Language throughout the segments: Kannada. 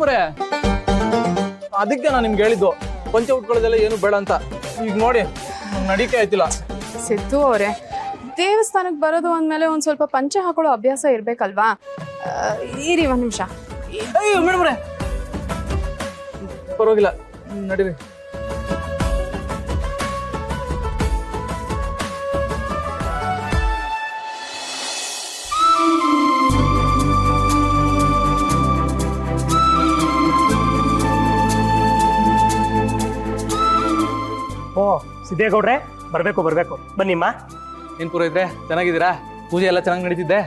ಅವರೇ, ಅದಕ್ಕೆ ನಾನು ನಿಮ್ಗೆ ಹೇಳಿದ್ದು ಪಂಚ ಉಟ್ಕೊಳ್ಳೋದೆಲ್ಲ ಏನು ಬೇಡ ಅಂತ. ಈಗ ನೋಡಿ ನಡಿಕೆ ಆಯ್ತಿಲ್ಲ. ಸಿದ್ದು ಅವರೇ, ದೇವಸ್ಥಾನಕ್ಕೆ ಬರೋದು ಅಂದಮೇಲೆ ಒಂದ್ ಸ್ವಲ್ಪ ಪಂಚೆ ಹಾಕೊಳ್ಳೋ ಅಭ್ಯಾಸ ಇರ್ಬೇಕಲ್ವಾ? ಇರಿ ಒಂದ್ ನಿಮಿಷ. ಅಯ್ಯೋ ಮೇಡಮ್ರೆ, ಪರವಾಗಿಲ್ಲ, ನಡೀರಿ. ಓ ಸಿದ್ದೇಗೌಡ್ರೆ, ಬರ್ಬೇಕು ಬನ್ನಿಮ್ಮ. ಏನ್ ಪುರೋಹಿತ್ರೆ, ಚೆನ್ನಾಗಿದ್ದೀರಾ? ಪೂಜೆ ಎಲ್ಲ ಚೆನ್ನಾಗಿ ನಡೀತಿದ್ದೆ?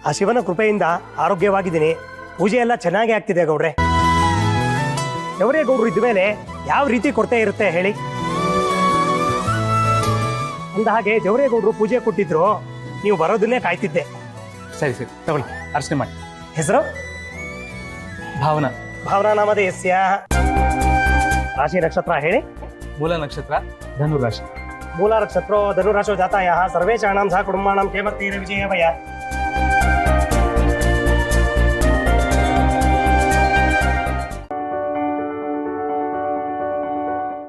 ಆ ಶಿವನ ಕೃಪೆಯಿಂದ ಆರೋಗ್ಯವಾಗಿದ್ದೀನಿ. ಪೂಜೆ ಎಲ್ಲ ಚೆನ್ನಾಗೇ ಆಗ್ತಿದೆ ಗೌಡ್ರೆ. ಗೌಡ್ರು ಇದ್ದ ಮೇಲೆ ಯಾವ ರೀತಿ ಕೊರತೆ ಇರುತ್ತೆ ಹೇಳಿ? ಅಂದ ಹಾಗೆ ಜವರೇಗೌಡರು ಪೂಜೆ ಕೊಟ್ಟಿದ್ರು, ನೀವು ಬರೋದನ್ನೇ ಕಾಯ್ತಿದ್ದೆ. ಸರಿ ತಗೊಳ್ಳಿ, ಅರ್ಚನೆ ಮಾಡಿ. ಹೆಸರು? ಭಾವನಾ. ಭಾವನಾ ನಾಮದ ಯಸ್ಯ. ರಾಶಿ ನಕ್ಷತ್ರ ಹೇಳಿ? ಮೂಲ ನಕ್ಷತ್ರ ಧನುರಾಶಿ. ಮೂಲ ನಕ್ಷತ್ರ ಧನುರಾಶೋ ಜಾತಾಯ ಸರ್ವೇಷಾಣಾಂ ಸಹ ಕುಟುಂಬಾಣಾಂ ಕೇಮತ್ತೀರ ವಿಜಯ ಭಯ